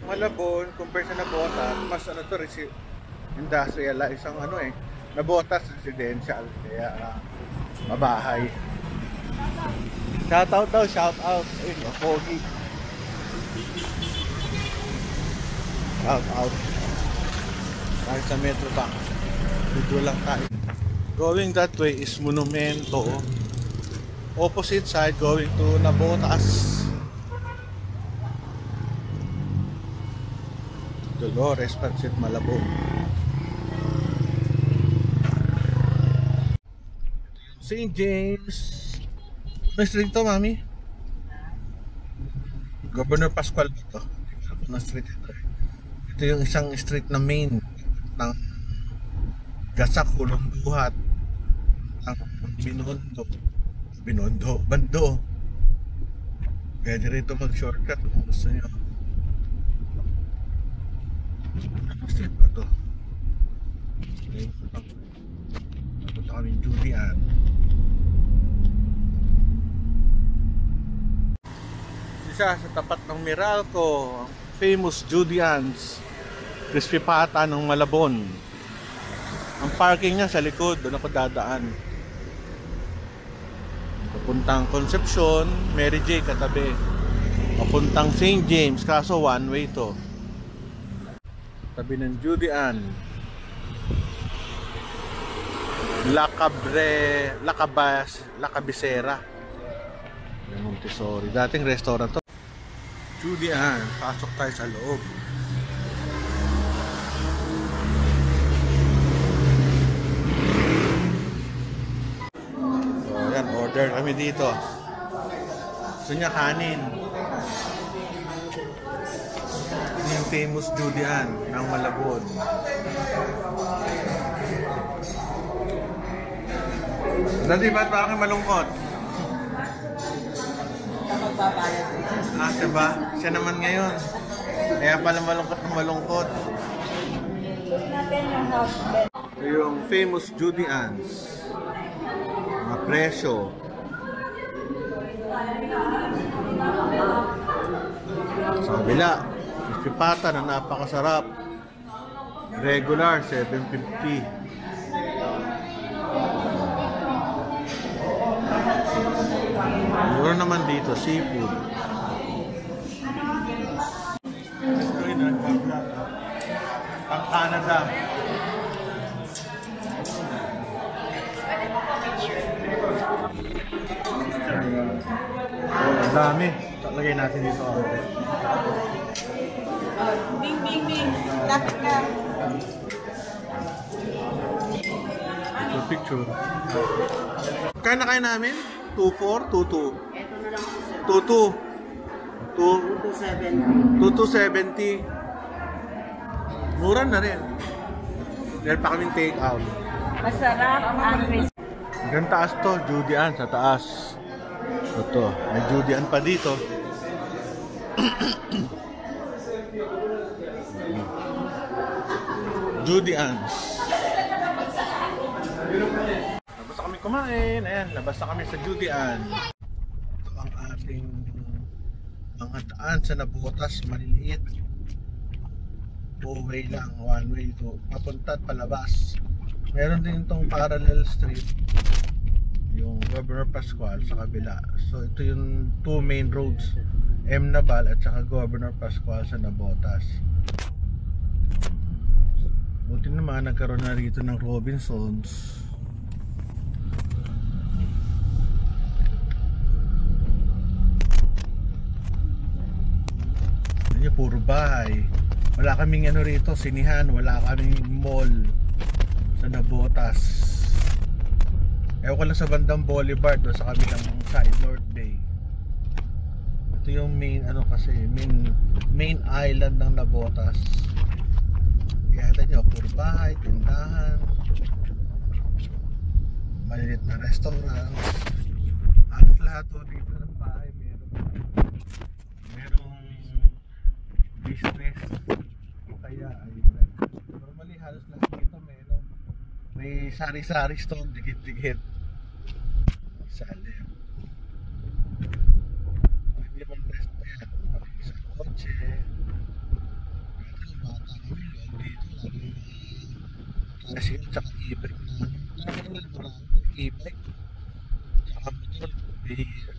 Malabon, compare sa Nabotas, mas ano to, industrial, isang ano eh. Nabotas residential, kaya mabahay. Shout out daw, shout out. Ayun, pogi. Shout out. Tayo sa Metro Bank. Dito lang tayo. Going that way is Monumento. Opposite side going to Nabotas. Dolores, Pansit, Malabon. St. James. Ano street to, mami? Governor Pascual ito. Ano street ito? Ito yung isang street na main ng Gasak, Hulong Duhat, ang Bando. Pwede rito mag-shortcut kung gusto nyo. Ano street ba ito? Punta kami Julian. Siya sa tapat ng Meralco, famous Julian's crispy pata ng Malabon. Ang parking niya sa likod, doon ako dadaan. Papuntang Concepcion, Mary J katabi. Papuntang St. James, kaso one way to. Tabi ng Julian. La Cabecera. Montessori. Dating restaurant to. Julian, pasok tayo sa loob. So, yan, order kami dito. Gusto niya kanin. Ini yung famous Julian ng Malabon. Dati ba't parang malungkot? Siya ba? Siya naman ngayon. Kaya pala malungkot. Ito yung famous Julian's. Mga presyo. Sa kabila, crispy pata na napakasarap. Regular, 750. Mura naman dito, seafood. Ang Canada. Ang dami. Lagay natin dito. Bing. Lapit ka. Ito picture. Kaya na kayo namin? 2.4? 2.2? Ito na lang po, sir. 2.2? 2.270. Mura na rin. Meron pa kaming take out. Masarap ang crispy. Hanggang taas to, Julian sa taas. Ito, may Julian pa dito. Julian. Labas na kami kumain. Ayan, labas na kami sa Julian. Ito ang ating mga daan sa Nabotas, maliliit. Two-way lang, one way to papunta at palabas. Meron din itong parallel street, yung Governor Pascual sa kabila. So ito yung two main roads, M. Nabal at saka Governor Pascual sa Nabotas. Buti naman nagkaroon na rito ng Robinsons. Yan, puro bahay. Wala kaming ano rito, sinihan, wala kaming mall sa Nabotas. Ewan ko lang sa bandang Boulevard o sa kabilang side, North Bay. Ito yung main ano kasi, main island ng Nabotas. Kaya nyo, puro bahay, tindahan, malilit na restaurant. Halos lahat o dito ng bahay merong business. Kaya ayun, normally halos lahat dito may sari-sari store, dikit-dikit. Salim. Hindi man rest yan. Isang kotse. Kasi tsaka e-bike naman. E-bike. Tsaka motor. Bihira.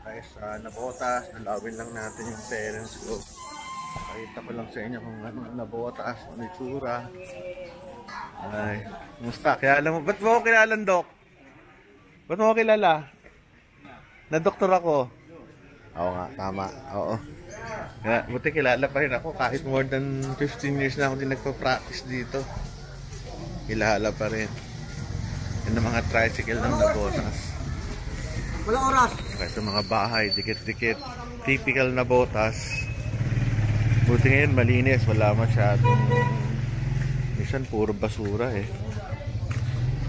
Guys, nabotas. Nalawin lang natin yung parents ko. Pakita ko lang sa inyo kung ano nabotas. Ano itsura. Ay, kumusta? Kilala mo? Ba't mo ako kilala, Dok? Ba't mo ako kilala? Na doktor ako. Oo nga, tama. Oo. Kaya, buti kilala pa rin ako. Kahit more than 15 years na ako din nagpa-practice dito. Kilala pa rin. Yung mga tricycle ng nabotas. Walang oras. Kaya sa mga bahay, dikit-dikit. Typical na botas. Buti ngayon malinis. Wala masyadong... Minsan puro basura eh.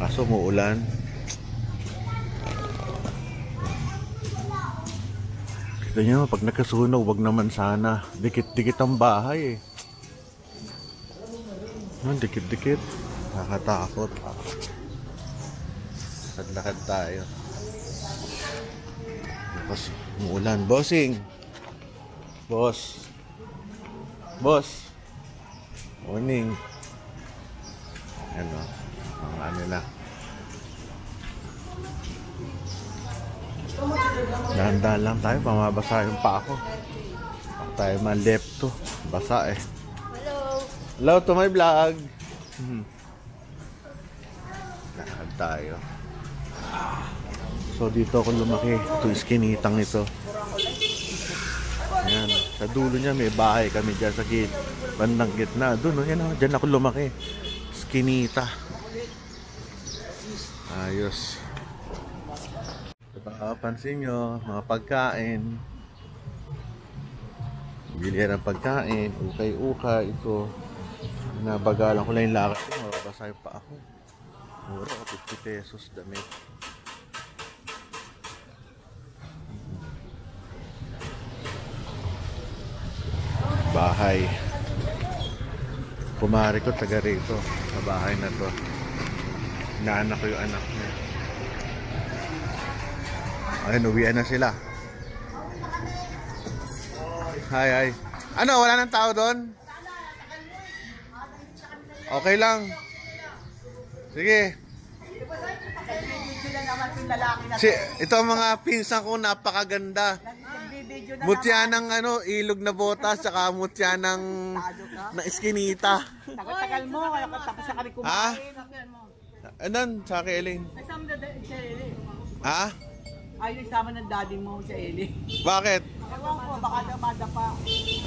Kaso muulan. Kita nyo, pag nagkasunog, wag naman sana. Dikit-dikit ang bahay eh. Dikit-dikit. Nakakatakot. Lakad-lakad tayo. Tapos umuulan. Bossing! Boss! Boss! Morning! Ano? Ang ano na. Dahan-dahan lang tayo. Pamabasa yung pa ako. Baka tayo malepto. Basa eh. Hello. Hello to my vlog! Lakad tayo. So dito ako lumaki. Ito iskinitang ito. Ayan. Sa dulo niya may bahay kami dyan sa bandang gitna. Doon, yan o. Dyan ako lumaki. Skinita. Ayos. Diba, pansin nyo, mga pagkain. Bili ng pagkain. Ukay-ukay. Ito. Nabagalan ko lang yung lakad ko. Mababasa pa ako. Mura ko, 50 pesos damit. Bahay. Kumari ko taga rito sa bahay na to. Inaanak ko yung anak niya. Ayun, uwian na sila. Hi, hi. Ano, wala nang tao doon? Okay lang. Sige. Ito ang mga pinsan ko, napakaganda. Mutya ng ilog na botas, saka mutya ng na iskinita. Tagal mo, kaya tapos na kami kumain. Ha? Anan, sa kay Elaine? Nasama na siya, Eli. Ha? Ayaw isama ng daddy mo sa Eli. Bakit? Ewan ko, baka damada pa.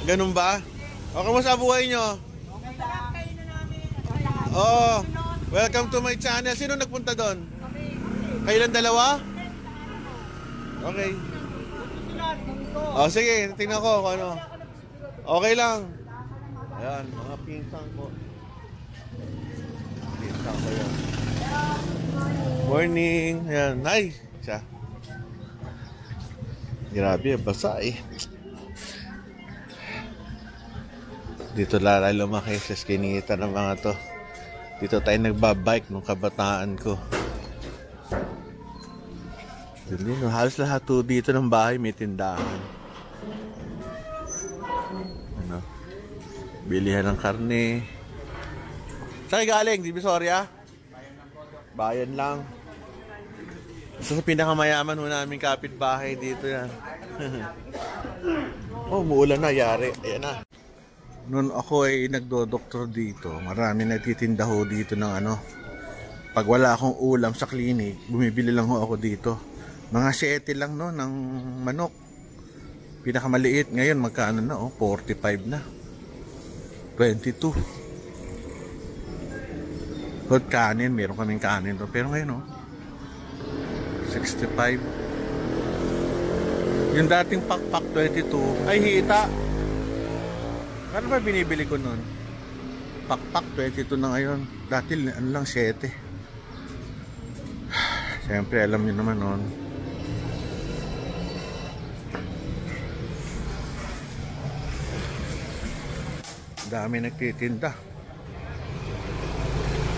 Ganun ba? Okay mo sa buhay nyo? Okay lang. Kayo na namin. Oh, welcome to my channel. Sino nagpunta doon? Kayo lang dalawa? Okay. Oh, sige, tingnan ko kung ano. Okay lang. Ayan, mga pinsang ko. Pinsang ko yan. Morning. Ayan, hi. Siya. Grabe, basa eh. Dito lalay lumaki sa skinita ng mga to. Dito tayo nagbabike nung kabataan ko. Hindi, no? Halos lahat to dito ng bahay may tindahan. Ano? Bilihan ng karne. Saan galing? Divisoria? Bayan lang. Isa sa pinakamayaman ho namin kapitbahay dito yan. Oh, muulan na, yari. Ayan na. Noon ako ay nagdo-doktor dito. Marami nagtitinda ho dito ng Pag wala akong ulam sa clinic, bumibili lang ho ako dito. Mga 7 lang no ng manok. Pinakamaliit ngayon magkano na 45 na. 22. Hot kanin, meron kaming kanin to. Pero ngayon 65. Yung dating pakpak 22 ay hita. Ano ba binibili ko noon? Pakpak 22 na ngayon. Dati lang 7. Siyempre alam niyo naman noon. Dami nagtitinda.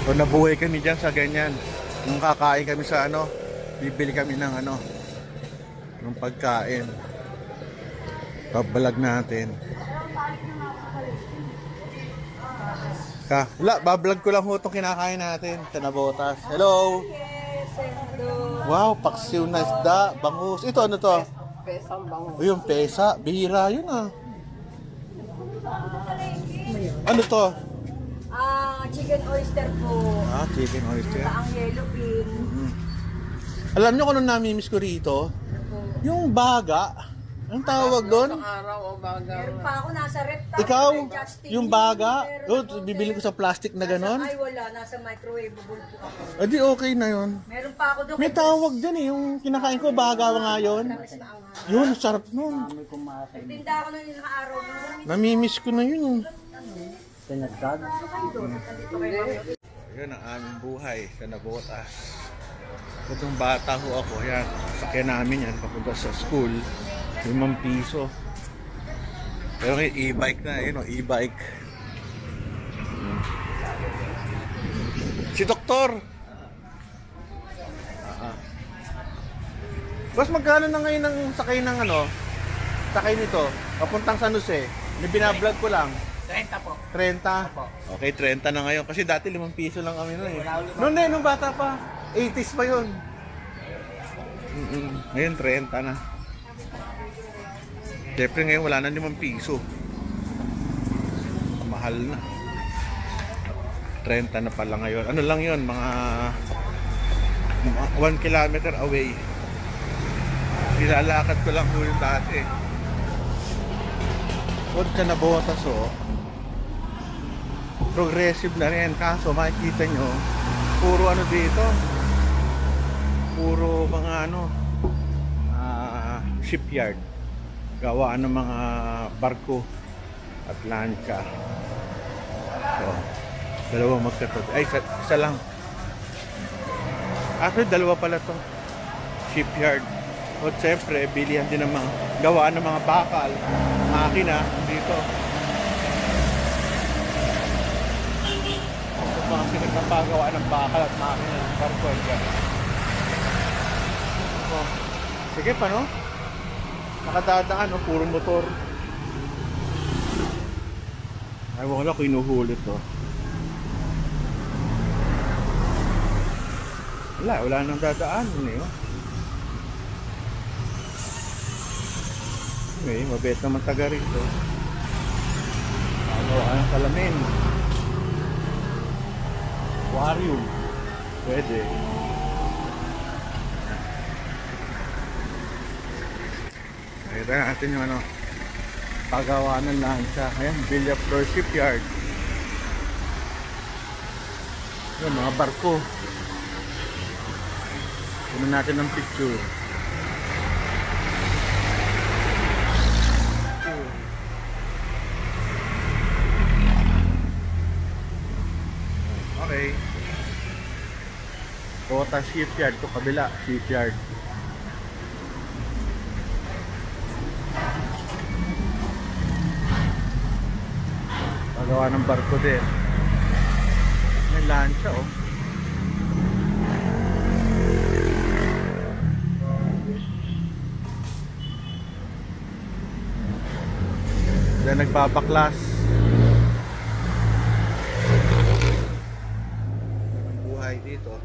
So nabuhay kami dyan sa ganyan. Nung kakain kami sa Bibili kami ng ano, ng pagkain. Babalag natin. Wala, bablog ko lang ho itong kinakain natin sa Nabotas. Hello! Wow, paksiw na isda, bangus. Ito ano to? Pesang bango. O yung pesa, bihira yun ah. Ano to? Chicken oyster po. Chicken oyster. Ang yellow pin. Alam nyo kung ano namimiss ko rito? Yung baga. Anong tawag doon? Araw o baga. Meron pa ako nasa rep. Ikaw, yung baga, bibili ko sa plastic na ganon. Ay wala, nasa microwavable po ako. Adi okay na yun. Meron pa ako doon. May tawag dyan eh, yung kinakain ko, baga nga yun. Yun, sarap nun. Tinda ako ng isang araw nun. Namimiss ko na yun. Tinagkad? Yun ang aming buhay sa Nabotas. Itong bata ho ako, yan, sakyan namin yan, papunta sa school. 5 piso. Pero ngayon e-bike na, yun o, e-bike. Si Doktor! Boss, magkano na ngayon ang sakay ng ano? Sakay nito, papuntang San Jose. May binablog ko lang. 30 po. 30? Okay, 30 na ngayon. Kasi dati 5 piso lang kami nun eh. Noon nung bata pa. 80s pa yun. Ngayon 30 na. Siyempre ngayon wala na 5 piso. Mahal na. 30 na pala ngayon. Ano lang yun, mga 1 kilometer away. Nilalakad ko lang po yung dati. Huwag ka na Nabotas oh. Progressive na rin. Kaso makikita nyo, puro ano dito. Puro mga ano, shipyard. Gawaan ng mga barko at lancha. So, dalawang magkatabi. Ay, isa lang. Actually, dalawa pala to. Shipyard. At siyempre, bilihan din ng mga gawaan ng mga bakal. Makina dito. Ito mga pinagpapagawa ng bakal at makina ng barko. Oh. Sige pa, no? Nakadadaan, no? Puro motor. Ay, wala ko inuhulit to. Wala nang dadaan. Ano yun? Okay, mabait naman taga rito. Ano ka ng salamin? Aquarium. Pwede. Nakita natin yung ano, paggawa ng lancha. Ayan, Villa Flor Shipyard. Yung mga barko. Kunin natin ng picture. Okay. Kota Shipyard to kabila, Shipyard. Pagawa ng barko din. May lancha oh. Diyan nagbabaklas. Ang buhay dito.